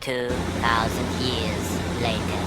2,000 years later.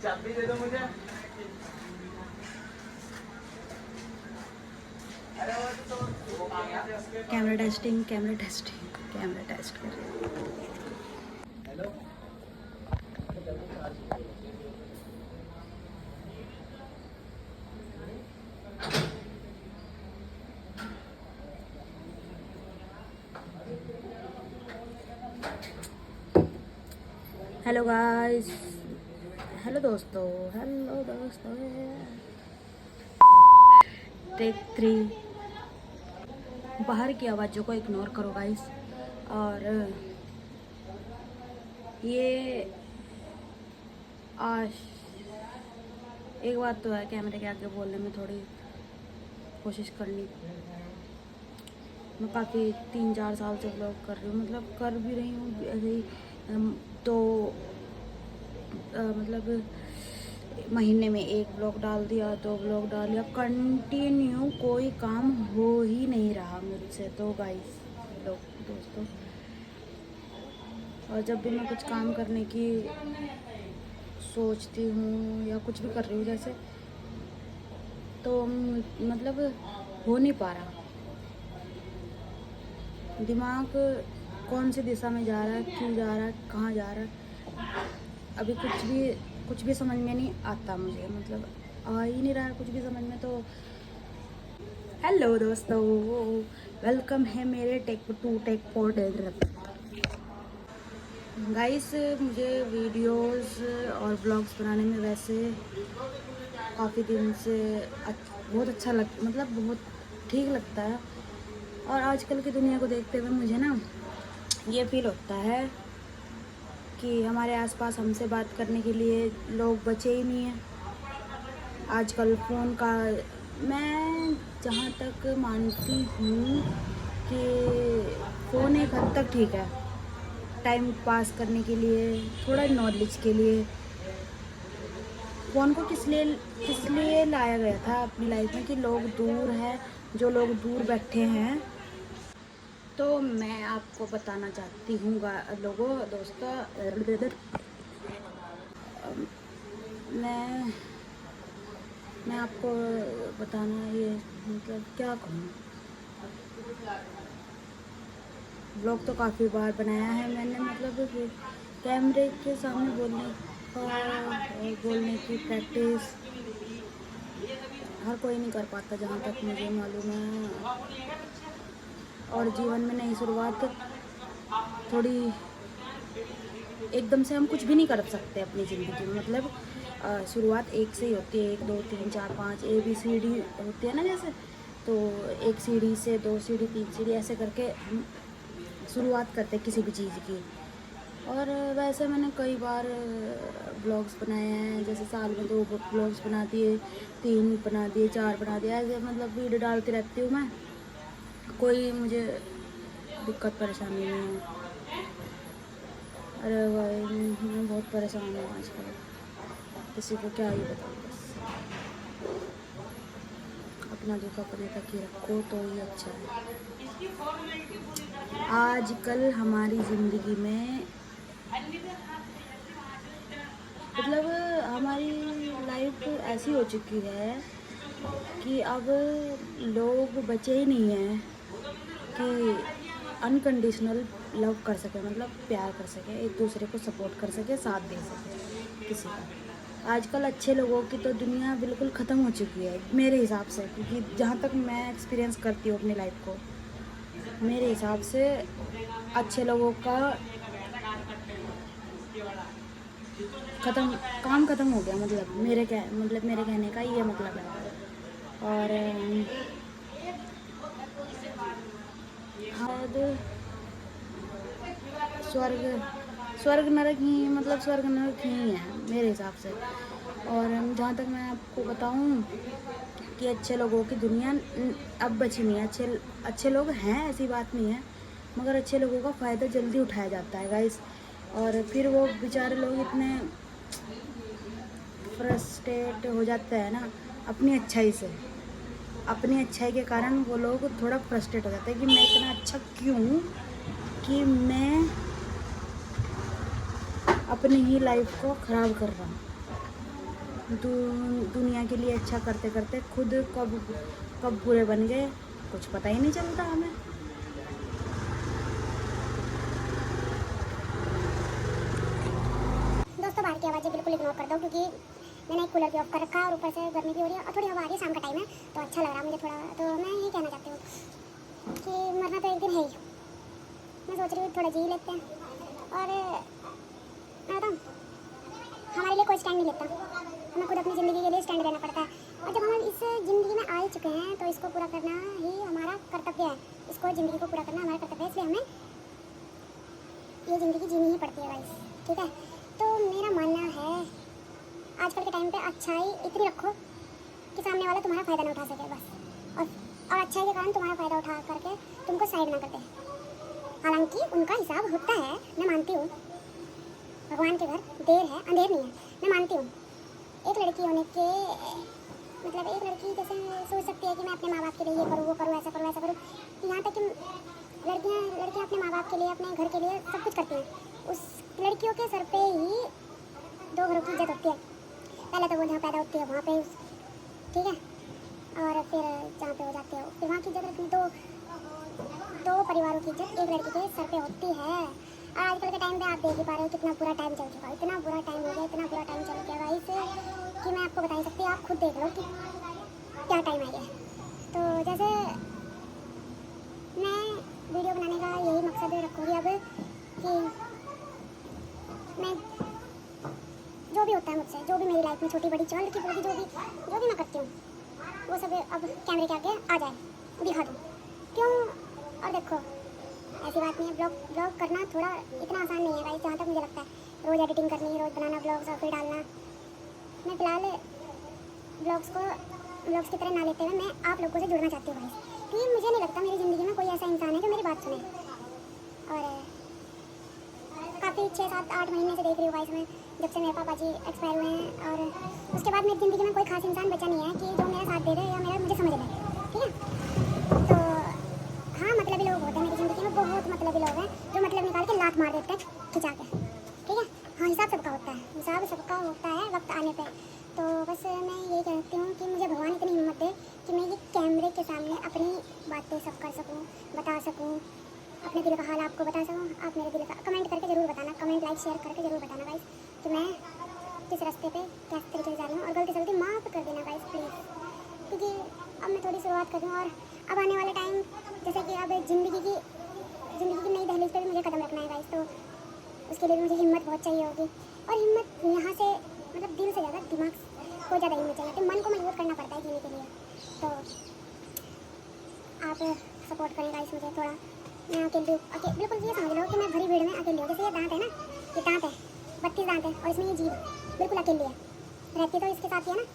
चाबी दे दो मुझे। Camera testing, camera testing, camera test कर रहे हैं। हेलो। हेलो गाइस, हेलो दोस्तों, टेक 3। बाहर की आवाज़ों को इग्नोर करो गाइस। और ये आज एक बात तो है, कैमरे के आगे बोलने में थोड़ी कोशिश करनी। मैं काफ़ी 3-4 साल से व्लॉग कर रही हूँ, मतलब कर भी रही हूँ ऐसे ही। तो मतलब महीने में 1 व्लॉग डाल दिया, 2 व्लॉग डाल दिया, कंटिन्यू कोई काम हो ही नहीं रहा मुझसे। तो गाइस दोस्तों, और जब भी मैं कुछ काम करने की सोचती हूँ या कुछ भी कर रही हूँ जैसे, तो मतलब हो नहीं पा रहा। दिमाग कौन सी दिशा में जा रहा है, क्यों जा रहा है, कहाँ जा रहा है, अभी कुछ भी समझ में नहीं आता मुझे। मतलब आ ही नहीं रहा है कुछ भी समझ में। तो हेलो दोस्तों, वेलकम है मेरे टेक 2 टेक 4 गाइस। मुझे वीडियोस और ब्लॉग्स बनाने में वैसे काफ़ी दिन से बहुत अच्छा मतलब बहुत ठीक लगता है। और आजकल की दुनिया को देखते हुए मुझे ना ये फील होता है कि हमारे आसपास हमसे बात करने के लिए लोग बचे ही नहीं हैं आजकल। फ़ोन का मैं जहाँ तक मानती हूँ कि फ़ोन एक हद तक ठीक है, टाइम पास करने के लिए, थोड़ा नॉलेज के लिए। फ़ोन को किस लिए लाया गया था अपनी लाइफ में कि लोग दूर हैं, जो लोग दूर बैठे हैं। तो मैं आपको बताना चाहती हूँ दोस्तों, मैं मैं आपको बताना ये मतलब क्या कहूँ। ब्लॉग तो काफ़ी बार बनाया है मैंने, मतलब कि कैमरे के सामने बोलने की प्रैक्टिस हर कोई नहीं कर पाता जहाँ तक मुझे मालूम है। और जीवन में नई शुरुआत थोड़ी एकदम से हम कुछ भी नहीं कर सकते अपनी ज़िंदगी में। मतलब शुरुआत एक से ही होती है, 1 2 3 4 5 ABCD होती है ना जैसे। तो 1 सीढ़ी से 2 सीढ़ी 3 सीढ़ी ऐसे करके हम शुरुआत करते हैं किसी भी चीज़ की। और वैसे मैंने कई बार ब्लॉग्स बनाए हैं, जैसे साल में 2 ब्लॉग्स बना दिए, 3 बना दिए, 4 बना दिए, ऐसे मतलब वीडियो डालती रहती हूँ मैं। कोई मुझे दिक्कत परेशानी नहीं है। अरे भाई मैं बहुत परेशान हूँ आजकल, किसी को क्या ही बताऊँ। बस अपना दुख अपने तक ही रखो तो ही अच्छा है। आजकल हमारी ज़िंदगी में मतलब हमारी लाइफ ऐसी हो चुकी है कि अब लोग बचे ही नहीं हैं कि अनकंडीशनल लव कर सके, मतलब प्यार कर सके, एक दूसरे को सपोर्ट कर सके, साथ दे सके किसी का। आजकल अच्छे लोगों की तो दुनिया बिल्कुल ख़त्म हो चुकी है मेरे हिसाब से, क्योंकि जहाँ तक मैं एक्सपीरियंस करती हूँ अपनी लाइफ को, मेरे हिसाब से अच्छे लोगों का ख़त्म, काम ख़त्म हो गया। मतलब मेरे कहने का ये मतलब है। और शायद स्वर्ग स्वर्ग नरक ही, मतलब स्वर्ग नरक ही है मेरे हिसाब से। और जहाँ तक मैं आपको बताऊँ कि अच्छे लोगों की दुनिया अब बची नहीं है। अच्छे अच्छे लोग हैं, ऐसी बात नहीं है, मगर अच्छे लोगों का फ़ायदा जल्दी उठाया जाता है गाइस। और फिर वो बेचारे लोग इतने फ्रस्ट्रेट हो जाते हैं ना अपनी अच्छाई से, अपनी अच्छाई के कारण वो लोग थोड़ा फ्रस्ट्रेट हो जाते हैं कि मैं इतना अच्छा क्यों हूँ कि मैं अपनी ही लाइफ को ख़राब कर रहा हूँ। दुनिया के लिए अच्छा करते करते खुद कब कब बुरे बन गए कुछ पता ही नहीं चलता हमें। दोस्तों बाहर की आवाज़ें बिल्कुल इग्नोर कर दो, क्योंकि मैंने एक कूलर भी ऑफ कर रखा है और ऊपर से गर्मी भी हो रही है और थोड़ी हवा आ रही है, शाम का टाइम है तो अच्छा लग रहा है मुझे थोड़ा। तो मैं यही कहना चाहती हूँ कि मरना तो एक दिन है ही। मैं सोच रही हूँ थोड़ा जी लेते हैं। और मैं बताऊँ, हमारे लिए कोई स्टैंड नहीं लेता, हमें खुद अपनी ज़िंदगी के लिए स्टैंड लेना पड़ता है। और जब हम इस ज़िंदगी में आ ही चुके हैं तो इसको पूरा करना ही हमारा कर्तव्य है। इसको ज़िंदगी को पूरा करना हमारा कर्तव्य है, इसलिए हमें ये ज़िंदगी जीनी ही पड़ती है गाइस, ठीक है। तो मेरा मानना है आजकल के टाइम पे अच्छाई इतनी रखो कि सामने वाला तुम्हारा फ़ायदा ना उठा सके बस, और अच्छाई के कारण तुम्हारा फ़ायदा उठा करके तुमको साइड ना कर दे। हालांकि उनका हिसाब होता है, मैं मानती हूँ, भगवान के घर देर है अंधेर नहीं है, मैं मानती हूँ। एक लड़की होने के मतलब एक लड़की जैसे सोच सकती है कि मैं अपने माँ बाप के लिए ये करूँ वो करूँ ऐसा करूँ वैसा करूँ, यहाँ तक कि लड़कियाँ अपने माँ बाप के लिए अपने घर के लिए सब कुछ करती हैं। उस लड़कियों के सर पे ही दो घरों की इज्जत होती है। पहले तो वो जहाँ पैदा होती है वहाँ पे, ठीक है, और फिर जहाँ पे हो जाती है फिर वहाँ की इज्जत रखनी। दो परिवारों की इज्जत एक लड़की के सर पे होती है। और आजकल के टाइम पे आप देख ही पा रहे हो कितना बुरा टाइम चल चुका है, इतना बुरा टाइम हो गया, इतना बुरा टाइम चल गया गाइस कि मैं आपको बता नहीं सकती। आप खुद देख लो कि क्या टाइम आ गया। तो जैसे मैं वीडियो बनाने का यही मकसद रखूँगी अब कि मैं जो भी होता है मुझसे, जो भी मेरी लाइफ में छोटी बड़ी चल की बड़ी जो भी मैं करती हूँ वो सब अब कैमरे के आगे आ जाए, दिखा दूँ क्यों। और देखो ऐसी बात नहीं है, ब्लॉग करना थोड़ा इतना आसान नहीं है गाइस, जहाँ तक मुझे लगता है। रोज़ एडिटिंग करनी, रोज़ बनाना ब्लॉग्स और फिर डालना। मैं फ़िलहाल ब्लॉग्स की तरह ना लेते हुए मैं आप लोगों से जुड़ना चाहती हूँ गाइस, क्योंकि मुझे नहीं लगता मेरी ज़िंदगी में कोई ऐसा इंसान है जो मेरी बात सुने। और काफ़ी 6-7-8 महीने से देख रही हूँ गाइस मैं, जब से मेरे पापा जी एक्सपायर हुए हैं, और उसके बाद मेरी ज़िंदगी में कोई खास इंसान बचा नहीं है कि जो मेरा साथ दे दे या मुझे समझ ले, ठीक है। तो हाँ, मतलबी लोग होते हैं मेरी ज़िंदगी में, बहुत मतलबी लोग हैं जो मतलब निकाल के लात मार देते हैं खिंचा के, ठीक है। हाँ, हिसाब सबका होता है, हिसाब सबका होता है वक्त आने पे। तो बस मैं यही कहती हूँ कि मुझे भगवान इतनी हिम्मत दे कि मैं ये कैमरे के सामने अपनी बातें सब कर सकूँ, बता सकूँ, अपने दिल का हाल आपको बता सकूँ। आप मेरे दिल का कमेंट करके ज़रूर बताना, कमेंट लाइक शेयर करके ज़रूर बताना गाइस कि मैं किस रास्ते पे किस तरीके से जा रही हूँ, और गलती सलती माफ़ कर देना गाइस प्लीज़, क्योंकि अब मैं थोड़ी शुरुआत कर रही हूँ। और अब आने वाले टाइम जैसे कि अब ज़िंदगी की नई दहलीज पे भी मुझे कदम रखना है गाइस, तो उसके लिए भी मुझे हिम्मत बहुत चाहिए होगी। और हिम्मत यहाँ से मतलब दिल से ज़्यादा दिमाग को ज़्यादा हिम्मत चाहिए, तो मन को मजबूत करना पड़ता है जीने के लिए। तो आप सपोर्ट करें गाइस मुझे थोड़ा। मैं अकेली बिल्कुल ये समझ लो कि मैं भरी भीड़ में अकेली हूँ। जैसे ये दांत है ना, ये दांत है 32 दांत है, और इसमें ये जीभ बिल्कुल अकेली है, रहती तो इसके साथ ही है ना।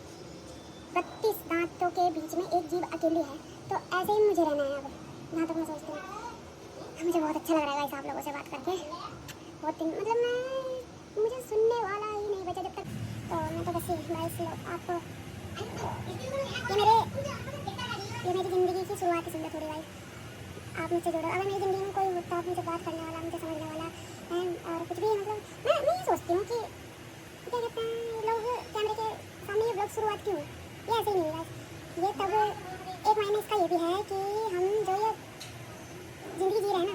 32 दांतों के बीच में एक जीभ अकेली है, तो ऐसे ही मुझे रहना है अब, जहाँ तक मैं सोचती हूँ। मुझे बहुत अच्छा लग रहा है गाइस आप लोगों से बात करके, बहुत दिन मतलब मुझे सुनने वाला ही नहीं बचा जब तक। तो मैं तो बस गाइस आपको ये मेरी ज़िंदगी की शुरुआत ही समझो थोड़ी गाइस। आप मुझसे जुड़ो, अगर मेरी ज़िंदगी में कोई होता मुझसे बात करने वाला, मुझे समझने वाला है और कुछ भी, मतलब मैं ये सोचती हूँ कि क्या कहते हैं लोग कैमरे के सामने ये ब्लॉग शुरुआत क्यों, ये ऐसे ही नहीं है guys। ये तब एक मायने इसका ये भी है कि हम जो ये ज़िंदगी जी रहे हैं ना,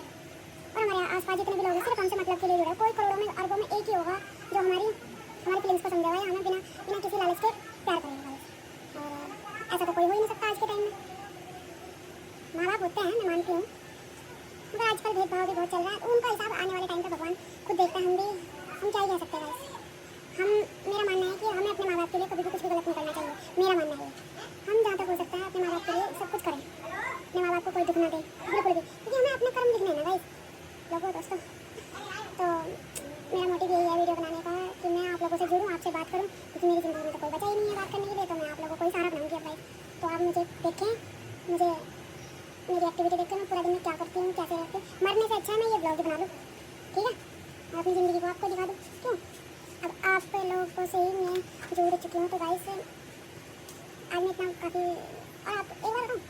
और हमारे आसपास जितने भी लोग हैं सिर्फ हमसे मतलब के लिए जुड़े हैं। कोई करोड़ों में अरबों में एक ही होगा जो हमारी फीलिंग्स को समझेगा या हमें बिना बिना किसी लालच के प्यार करेगा guys। और ऐसा तो कोई हो ही नहीं सकता आज के टाइम में। माँ बाप होते हैं, मैं मानती हूँ, मगर आजकल भेदभाव भी बहुत चल रहा है। उनका हिसाब आने वाले टाइम पे भगवान खुद देखता है। हम क्या ही कह सकते हैं guys। मेरा मानना है कि हमें अपने माँ बाप के लिए कभी भी कुछ भी गलत नहीं करना चाहिए। मेरा मानना है हम जहाँ तक हो सकता है अपने माँ बाप के लिए सब कुछ करें, अपने माँ बाप को कोई दुख ना दे बिल्कुल भी, क्योंकि हमें अपने कर्म लिखने हैं ना गाइस लोगों दोस्तों। तो मेरा मोटिव यही है वीडियो बनाने का कि मैं आप लोगों से जुड़ूँ, आपसे बात करूँ, क्योंकि मेरी ज़िंदगी में तो कोई बचा ही नहीं है बात करने के लिए। तो मैं आप लोगों को ही सहारा बनाऊँगी अब गाइस। तो आप मुझे देखें, मुझे मेरी एक्टिविटी देखते मैं पूरा दिन में क्या करती हूँ, कैसे रहती हूँ। मरने से अच्छा है मैं ये ब्लॉग बना लूँ, ठीक है, मैं अपनी ज़िंदगी को आपको दिखा दूँ। क्यों, अब आप लोगों से ही मैं जुड़ चुकी हूँ। तो गाइस आज मैं इतना काफ़ी, और आप एक बार कहूँ,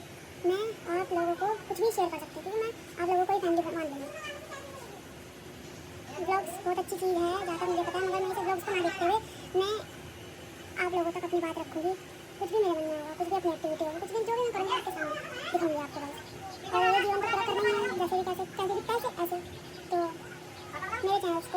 मैं आप लोगों को कुछ भी शेयर कर सकती हूँ, क्योंकि मैं आप लोगों को ही फैमिली मान लूँगी। ब्लॉग्स बहुत अच्छी चीज़ है जहाँ तक मुझे पता है, मगर मैं इसे ब्लॉग्स को ना देखते हुए मैं आप लोगों तक अपनी बात रखूँगी। कुछ भी मेरे मन में होगा, कुछ भी अपनी एक्टिविटी होगी, कुछ भी जो भी मैं करूँगी आपके सामने दिखाऊँगी आपको गाइस। और ये जीवन को पूरा करना है जैसे भी कैसे ऐसे। तो मेरे चैनल्स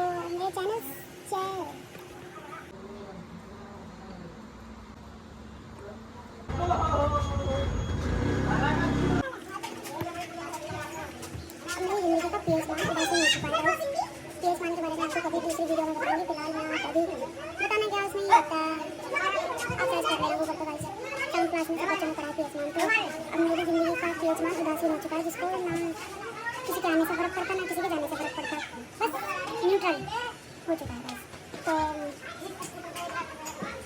मेरी ज़िंदगी का PS1 वैसे नहीं चुका है। PS1 के बारे में आपको कभी दूसरी वीडियो में बताऊंगी। फिलहाल मैं कभी बताना क्या उसमें ये होता है, आप सर्च कर लेना गूगल पर गाइस। 7th क्लास में सब बच्चों ने पढ़ा है PS1। तो अब मेरी ज़िंदगी का PS1 उदासीन हो चुका है, जिसको ना किसी के आने से फ़र्क पड़ता ना किसी के जाने से फ़र्क पड़ता, बस न्यूट्रल हो चुका है गाइस। तो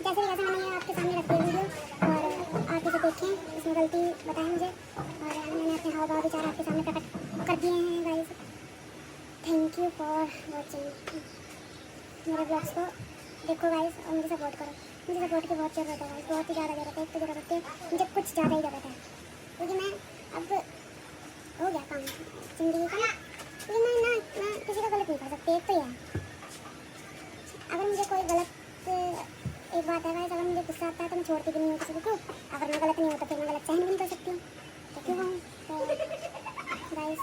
जैसे मैंने ये आपके सामने रखी है वीडियो, और आप इसे देखें, इसमें गलती बताएं मुझे, और मैंने अपने हाव भाव विचार आपके सामने प्रकट कर दिए हैं guys. Thank you for watching. मेरे ब्लॉग्स को देखो गाइस और मुझे सपोर्ट करो। मुझे सपोर्ट की बहुत ज़रूरत है गाइस, बहुत ही ज़्यादा ज़रूरत है। एक तो ज़रूरत है मुझे, कुछ ज़्यादा ही ज़रूरत है, क्योंकि मैं अब हो गया काम ज़िंदगी का ना, क्योंकि मैं किसी का गलत नहीं कर सकती। एक तो ये है, अगर मुझे कोई गलत, एक बात है गाइस, अगर मुझे गुस्सा आता है तो मैं छोड़ती भी नहीं हूँ किसी को। अगर मैं गलत नहीं होता फिर मैं गलत सहन भी नहीं कर सकती हूँ, तो क्यों हूँ। तो गाइस